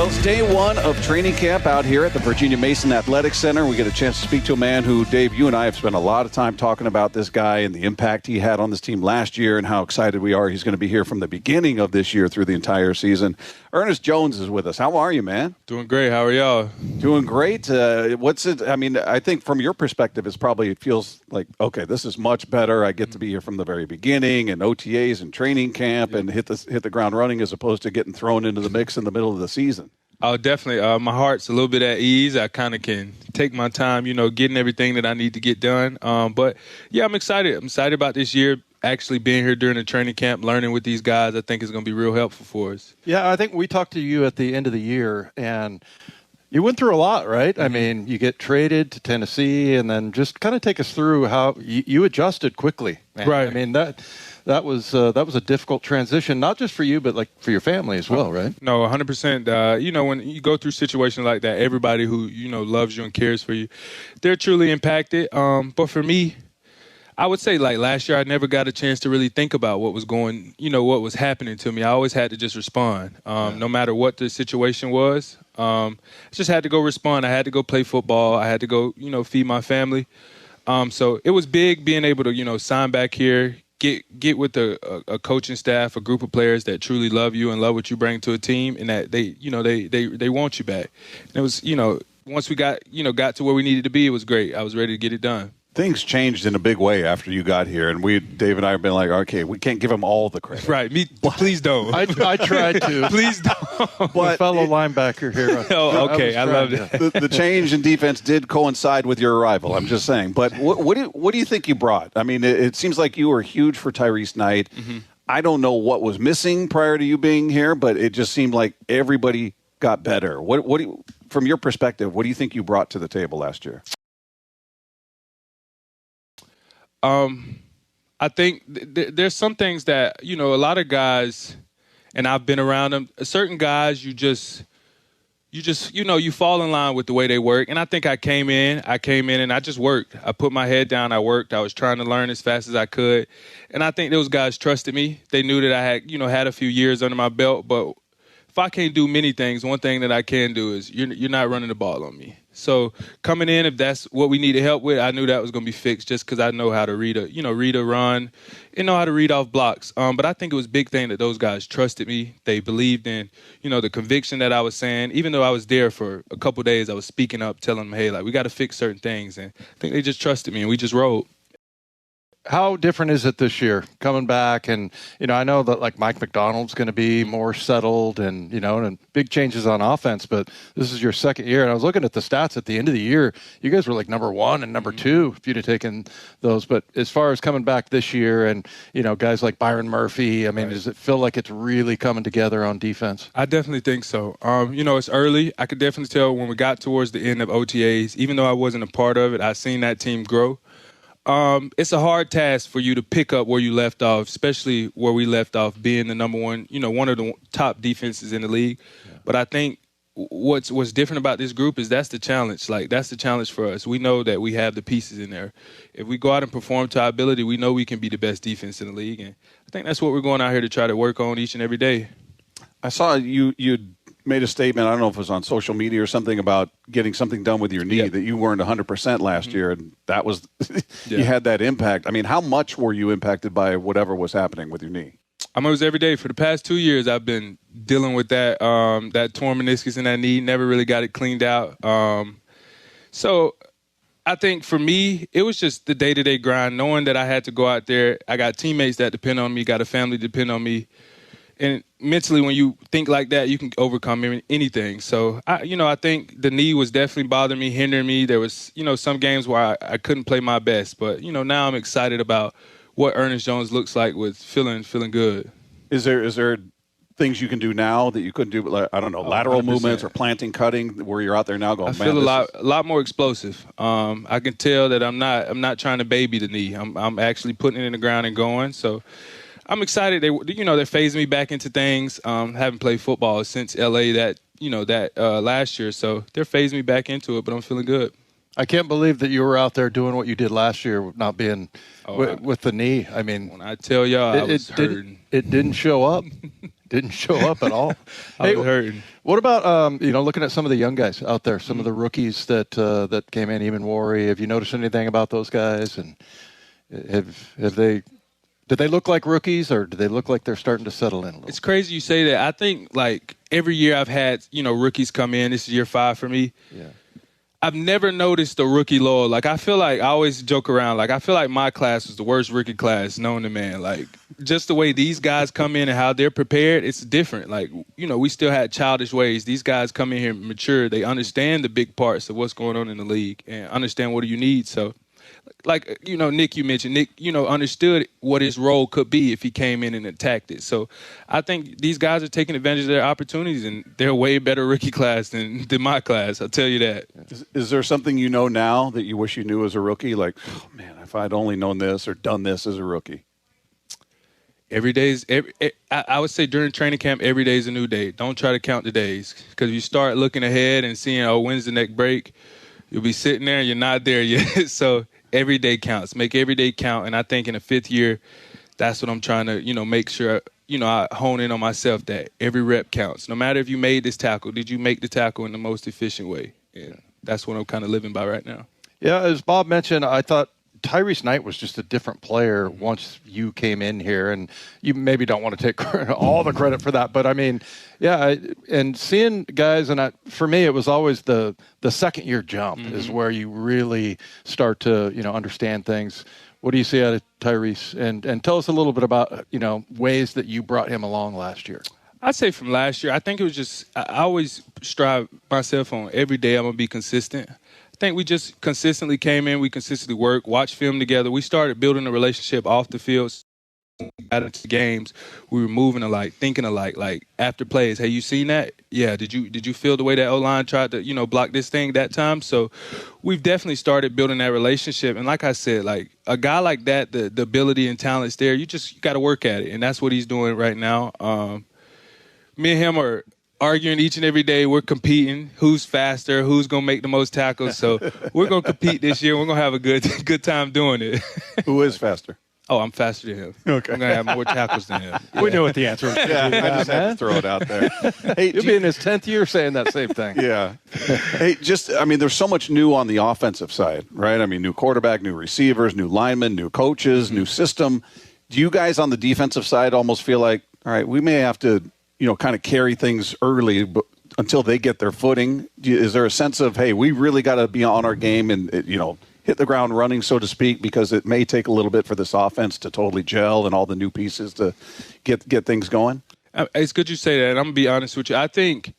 Well, it's day one of training camp out here at the Virginia Mason Athletic Center. We get a chance to speak to a man who, Dave, you and I have spent a lot of time talking about this guy and the impact he had on this team last year and how excited we are he's going to be here from the beginning of this year through the entire season. Ernest Jones is with us. How are you, man? Doing great. How are y'all? Doing great. What's it? I mean, I think from your perspective, it feels like, okay, this is much better. I get to be here from the very beginning and OTAs and training camp and hit the ground running as opposed to getting thrown into the mix in the middle of the season. Oh, definitely. My heart's a little bit at ease. I kind of can take my time, getting everything that I need to get done. But, yeah, I'm excited. I'm excited about this year. Actually being here during the training camp, learning with these guys, I think is going to be real helpful for us. Yeah, I think we talked to you at the end of the year, and you went through a lot, right? I mean, you get traded to Tennessee, and then just kind of take us through how you adjusted quickly, man. Right. I mean, that was a difficult transition, not just for you, but like for your family as well, right? No, 100%. When you go through situations like that, everybody who, loves you and cares for you, they're truly impacted. But for me, I would say like last year, I never got a chance to really think about what was what was happening to me. I always had to just respond, no matter what the situation was. I just had to go respond. I had to go play football. I had to go, feed my family. So it was big being able to, sign back here, get with a coaching staff, a group of players that truly love you and love what you bring to a team, and that they want you back. And it was, once we got to where we needed to be, it was great. I was ready to get it done. Things changed in a big way after you got here, and Dave and I have been like, okay, we can't give him all the credit. Right. Please don't. I tried to. Please don't. My fellow linebacker here. Oh, okay. I love it. The change in defense did coincide with your arrival, I'm just saying. But what do you think you brought? I mean, it seems like you were huge for Tyrice Knight. Mm-hmm. I don't know what was missing prior to you being here, but it just seemed like everybody got better. From your perspective, what do you think you brought to the table last year? I think there's some things that, a lot of guys, and I've been around them, certain guys you fall in line with the way they work. And I think I came in and I just worked. I put my head down. I worked. I was trying to learn as fast as I could. And I think those guys trusted me. They knew that I had a few years under my belt. But if I can't do many things, one thing that I can do is you're not running the ball on me. So coming in, if that's what we needed help with, I knew that was going to be fixed just because I know how to read a run, and know how to read off blocks. But I think it was a big thing that those guys trusted me. They believed in, the conviction that I was saying. Even though I was there for a couple of days, I was speaking up, telling them, hey, like, we got to fix certain things. And I think they just trusted me, and we just rolled. How different is it this year coming back? And, I know that like Mike Macdonald's going to be more settled and, and big changes on offense, but this is your second year. And I was looking at the stats at the end of the year. You guys were like number one and number two if you'd have taken those. But as far as coming back this year and, guys like Byron Murphy, I mean, Does it feel like it's really coming together on defense? I definitely think so. It's early. I could definitely tell when we got towards the end of OTAs, even though I wasn't a part of it, I seen that team grow. It's a hard task for you to pick up where you left off, especially where we left off being the number one, one of the top defenses in the league. Yeah. But I think what's different about this group is that's the challenge. Like, that's the challenge for us. We know that we have the pieces in there. If we go out and perform to our ability, we know we can be the best defense in the league. And I think that's what we're going out here to try to work on each and every day. I saw you made a statement, I don't know if it was on social media or something, about getting something done with your knee, that you weren't 100% last year, and that was you had that impact. I mean, how much were you impacted by whatever was happening with your knee? It was every day. For the past 2 years, I've been dealing with that torn meniscus in that knee, never really got it cleaned out. So I think for me, it was just the day-to-day grind, knowing that I had to go out there. I got teammates that depend on me, got a family depend on me. And mentally, when you think like that, you can overcome anything. So, I think the knee was definitely bothering me, hindering me. There was, some games where I couldn't play my best. But, now I'm excited about what Ernest Jones looks like with feeling good. Is there things you can do now that you couldn't do, like, I don't know, lateral 100%. Movements or planting, cutting, where you're out there now going, I feel a lot more explosive. I can tell that I'm not trying to baby the knee. I'm actually putting it in the ground and going. So I'm excited. They're phasing me back into things. Haven't played football since LA last year, so they're phasing me back into it. But I'm feeling good. I can't believe that you were out there doing what you did last year, not being with the knee. I mean, when I tell y'all, I was hurting. It didn't show up. didn't show up at all. I was hurting. What about looking at some of the young guys out there, some of the rookies that came in, even Worry? Have you noticed anything about those guys? And did they look like rookies, or do they look like they're starting to settle in a little? It's crazy you say that. I think like every year I've had rookies come in. This is year 5 for me. Yeah. I've never noticed a rookie lull. Like, I feel like I always joke around. Like, I feel like my class was the worst rookie class known to man. Like, just the way these guys come in and how they're prepared, it's different. Like, we still had childish ways. These guys come in here mature. They understand the big parts of what's going on in the league and understand what do you need. So, like, Nick, you mentioned, Nick, understood what his role could be if he came in and attacked it. So I think these guys are taking advantage of their opportunities, and they're a way better rookie class than my class. I'll tell you that. Is there something you know now that you wish you knew as a rookie? Like, oh, man, if I'd only known this or done this as a rookie. I would say during training camp, every day is a new day. Don't try to count the days, because if you start looking ahead and seeing, when's the next break, you'll be sitting there and you're not there yet. So every day counts. Make every day count. And I think in the 5th year, that's what I'm trying to, make sure, I hone in on myself, that every rep counts. No matter if you made this tackle, did you make the tackle in the most efficient way? And that's what I'm kind of living by right now. Yeah, as Bob mentioned, I thought Tyrice Knight was just a different player once you came in here, and you maybe don't want to take all the credit for that, but I mean, yeah, and seeing guys, and for me, it was always the second year jump is where you really start to understand things. What do you see out of Tyrice, and tell us a little bit about ways that you brought him along last year? I'd say from last year, I think it was just I always strive myself on every day I'm gonna be consistent. I think we just consistently came in, we consistently worked, watched film together. We started building a relationship off the field. Got into games, we were moving alike, thinking alike. Like after plays, hey, you seen that? Yeah. Did you feel the way that O-line tried to block this thing that time? So we've definitely started building that relationship. And like I said, like a guy like that, the ability and talent's there. You got to work at it, and that's what he's doing right now. Me and him are arguing each and every day. We're competing. Who's faster? Who's going to make the most tackles? So we're going to compete this year. We're going to have a good time doing it. Who is faster? Oh, I'm faster than him. Okay. I'm going to have more tackles than him. Yeah. We know what the answer is. Yeah, I just had to throw it out there. Hey, You'll be in his 10th year saying that same thing. Yeah. Hey, there's so much new on the offensive side, right? I mean, new quarterback, new receivers, new linemen, new coaches, new system. Do you guys on the defensive side almost feel like, all right, we may have to kind of carry things early until they get their footing? Is there a sense of, hey, we really got to be on our game and, hit the ground running, so to speak, because it may take a little bit for this offense to totally gel and all the new pieces to get things going? It's good you say that, and I'm going to be honest with you. I think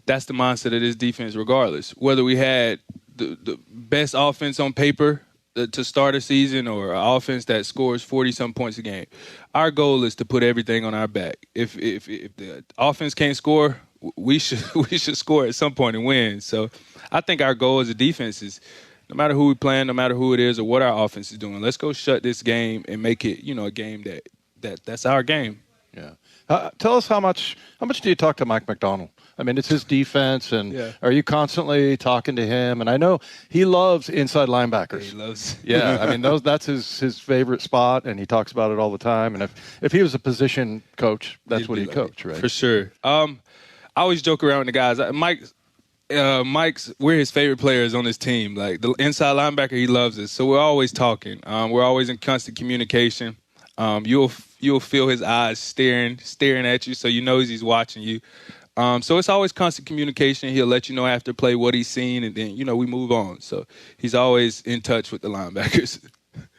that's the mindset of this defense regardless. Whether we had the best offense on paper to start a season or an offense that scores 40-some points a game, our goal is to put everything on our back. If the offense can't score, we should score at some point and win. So I think our goal as a defense is, no matter who we playing, no matter who it is or what our offense is doing, let's go shut this game and make it, a game that's our game. Yeah. Tell us how much do you talk to Mike Macdonald? I mean, it's his defense, and Are you constantly talking to him? And I know he loves inside linebackers. He loves. Yeah, I mean, that's his favorite spot, and he talks about it all the time. And if he was a position coach, that's what he'd coach, right? For sure. I always joke around with the guys. Mike's we're his favorite players on his team. Like the inside linebacker, he loves us. So we're always talking. We're always in constant communication. You'll feel his eyes staring at you, so he's watching you. So it's always constant communication. He'll let you know after play what he's seen, and then we move on. So he's always in touch with the linebackers.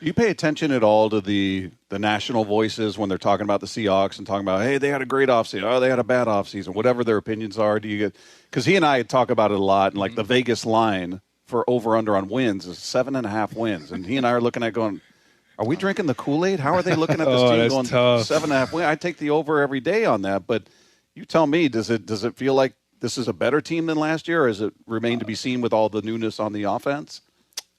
Do you pay attention at all to the national voices when they're talking about the Seahawks and talking about, hey, they had a great offseason, oh, they had a bad offseason, whatever their opinions are? Do you get – because he and I talk about it a lot, and like the Vegas line for over-under on wins is 7.5 wins. And he and I are looking at going, are we drinking the Kool-Aid? How are they looking at this team going tough. 7.5 wins? I take the over every day on that. But you tell me, does it feel like this is a better team than last year, or does it remain to be seen with all the newness on the offense?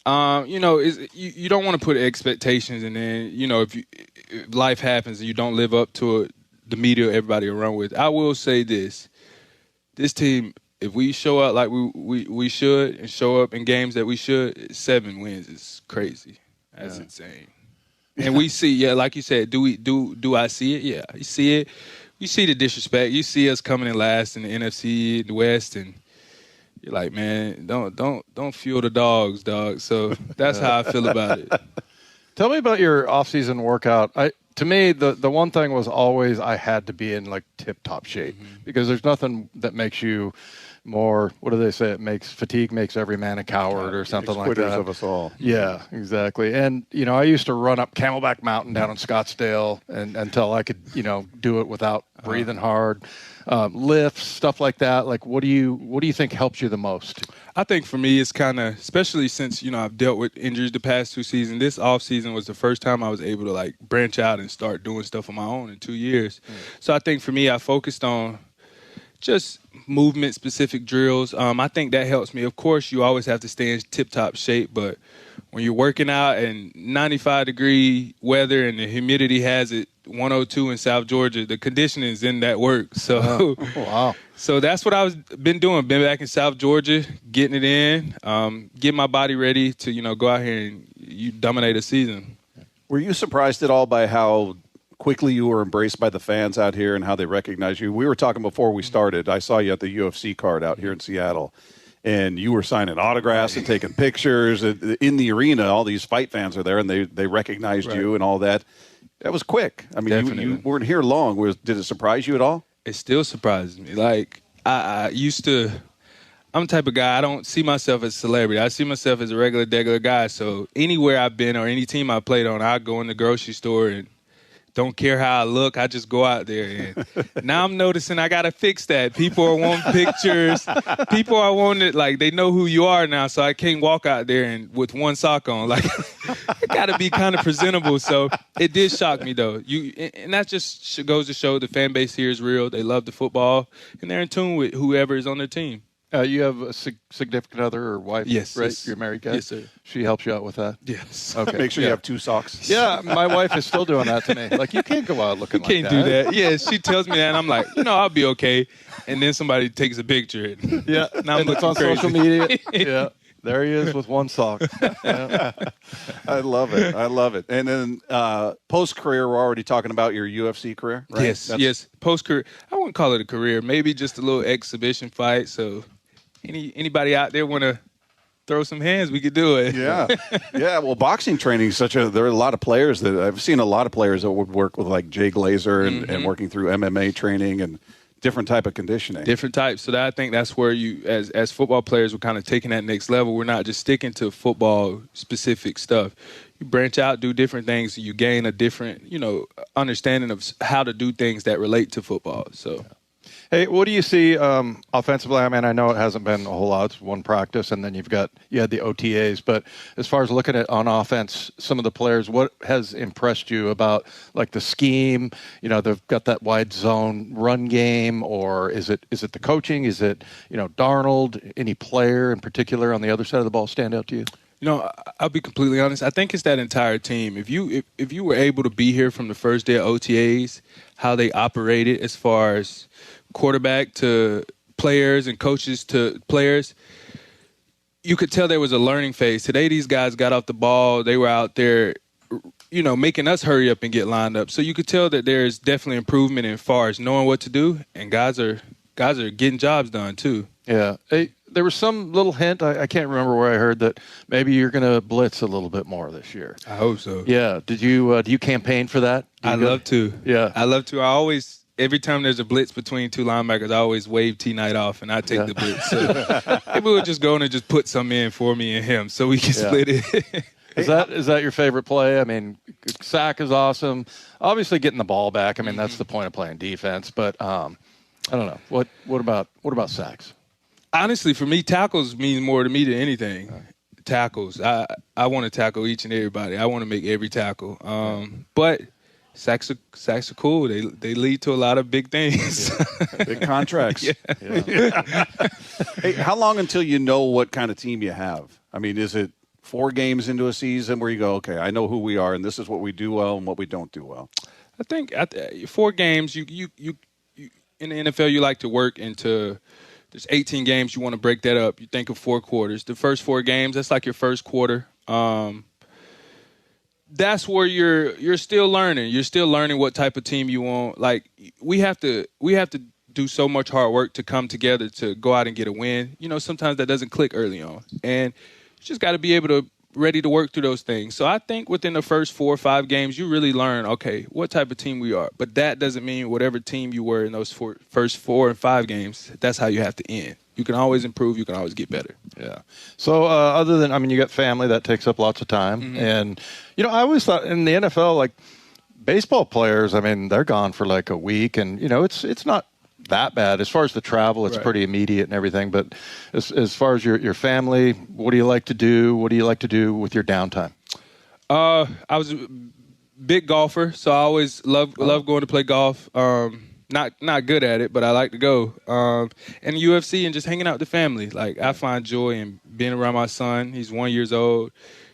You don't want to put expectations, and then if life happens and you don't live up to it, the media, everybody around with. I will say this team, if we show up like we should and show up in games that we should, 7 wins is crazy. That's insane. And we see, like you said, do I see it? Yeah, you see it. you see the disrespect. You see us coming in last in the NFC, the West, and you're like, man, don't fuel the dogs, dog. So that's how I feel about it. Tell me about your off-season workout. To me, the one thing was always I had to be in like tip-top shape because there's nothing that makes you more. What do they say? Fatigue makes every man a coward or something like that. Of us all. Yeah, exactly. And I used to run up Camelback Mountain down in Scottsdale until I could do it without breathing hard. Lifts, stuff like that. Like, what do you think helps you the most? I think for me, it's kind of, especially since, I've dealt with injuries the past 2 seasons, this off season was the first time I was able to like branch out and start doing stuff on my own in 2 years. So I think for me, I focused on just movement specific drills. I think that helps me. Of course, you always have to stay in tip top shape, but when you're working out in 95-degree weather and the humidity has it 102 in South Georgia, the conditioning is in that work. So, wow. So that's what I've been doing. Been back in South Georgia, getting it in, getting my body ready to go out here and you dominate a season. Were you surprised at all by how quickly you were embraced by the fans out here and how they recognize you? We were talking before we started. I saw you at the UFC card out here in Seattle. And you were signing autographs and taking pictures in the arena. All these fight fans are there, and they recognized you and all that. That was quick. I mean, you weren't here long. Did it surprise you at all? It still surprises me. Like, I'm the type of guy, I don't see myself as a celebrity. I see myself as a regular guy. So anywhere I've been or any team I played on, I go in the grocery store and don't care how I look. I just go out there. And now I'm noticing I got to fix that. People are wanting pictures. People are wanting, like, they know who you are now, so I can't walk out there and with one sock on. Like, I got to be kind of presentable. So it did shock me, though. And that just goes to show the fan base here is real. They love the football, and they're in tune with whoever is on their team. You have a significant other or wife, yes, right? Yes. You're a married guy? Yes, sir. She helps you out with that? Yes. Okay. Make sure you have 2 socks. Yeah, my wife is still doing that to me. Like, you can't go out looking like that. You can't do that. Yeah, she tells me that, and I'm like, I'll be okay. And then somebody takes a picture. Yeah, now I'm it's on crazy. social media. Yeah. There he is with one sock. Yeah. I love it. And then post-career, we're already talking about your UFC career, right? Yes. Post-career. I wouldn't call it a career. Maybe just a little exhibition fight. So anybody out there want to throw some hands, we could do it. Yeah. Yeah, well, boxing training is there are a lot of players that I've seen a lot of players that would work with like Jay Glazer and working through MMA training and different type of conditioning. Different types. So I think that's where you, as football players, we're kind of taking that next level. We're not just sticking to football-specific stuff. You branch out, do different things, and you gain a different, understanding of how to do things that relate to football. So. Hey, what do you see offensively? I mean, I know it hasn't been a whole lot. It's one practice, and then you had the OTAs. But as far as looking at on offense, some of the players, what has impressed you about like the scheme? They've got that wide zone run game, or is it the coaching? Is it Darnold? Any player in particular on the other side of the ball stand out to you? I'll be completely honest. I think it's that entire team. If you were able to be here from the first day of OTAs, how they operated as far as quarterback to players and coaches to players, you could tell there was a learning phase. Today, these guys got off the ball. They were out there, making us hurry up and get lined up. So you could tell that there's definitely improvement as far as knowing what to do, and guys are getting jobs done too. Yeah. Hey, there was some little hint, I can't remember where I heard that maybe you're going to blitz a little bit more this year. I hope so. Yeah. Do you campaign for that? Love to. Yeah. I love to. Every time there's a blitz between 2 linebackers, I always wave T Knight off, and I take the blitz. So maybe we'll just go in and just put some in for me and him so we can split it. Is that your favorite play? I mean, sack is awesome. Obviously, getting the ball back. I mean, that's the point of playing defense. But I don't know. What about sacks? Honestly, for me, tackles mean more to me than anything. Tackles. I want to tackle each and everybody. I want to make every tackle. But sacks are cool. They lead to a lot of big things. Yeah. Big contracts. Yeah. Hey, how long until you know what kind of team you have? I mean, is it 4 games into a season where you go, okay, I know who we are, and this is what we do well and what we don't do well? I think 4 games. You in the NFL, you like to work into. There's 18 games. You want to break that up. You think of 4 quarters. The first 4 games, that's like your first quarter. that's where you're still learning. You're still learning what type of team you want. Like we have to do so much hard work to come together to go out and get a win. You know, sometimes that doesn't click early on, and you just got to be able to ready to work through those things. So I think within the first 4 or 5 games, you really learn, okay, what type of team we are. But that doesn't mean whatever team you were in those first 4 and 5 games, that's how you have to end. You can always improve. You can always get better. Yeah. So other than, I mean, you got family that takes up lots of time. Mm-hmm. And, you know, I always thought in the NFL, like baseball players, I mean, they're gone for like a week. And, you know, it's not that bad. As far as the travel, it's pretty immediate and everything. But as far as your family, what do you like to do? What do you like to do with your downtime? I was a big golfer, so I always love going to play golf. Not good at it, but I like to go. And UFC and just hanging out with the family. Like I find joy in being around my son. He's 1 year old.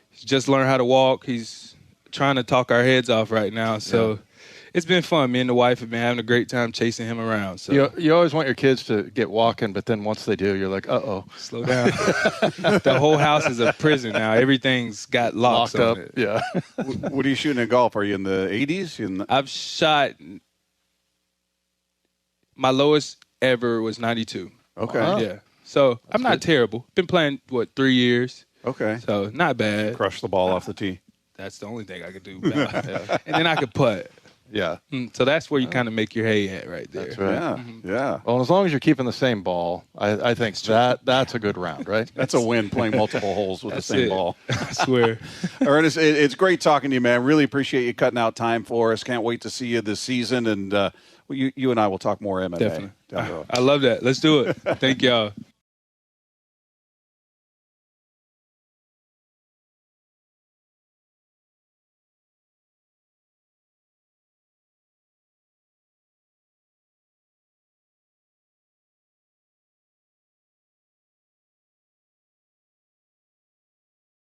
He's just learned how to walk. He's trying to talk our heads off right now. So it's been fun. Me and the wife have been having a great time chasing him around. So you always want your kids to get walking, but then once they do, you're like, uh-oh. Slow down. The whole house is a prison now. Everything's got locks locked on up. it. Yeah. What are you shooting at golf? Are you in the 80s? I've shot – my lowest ever was 92. Okay. Wow. Yeah. So I'm not terrible. Been playing, 3 years. Okay. So not bad. Crush the ball off the tee. That's the only thing I could do. And then I could putt. Yeah. So that's where you kind of make your hay at right there. That's right. Yeah. Mm-hmm. Yeah. Well, as long as you're keeping the same ball, I think that's a good round, right? That's a win, playing multiple holes with the same ball. I swear. Ernest, it's great talking to you, man. Really appreciate you cutting out time for us. Can't wait to see you this season. And you and I will talk more MMA. Definitely. Down the road. I love that. Let's do it. Thank y'all.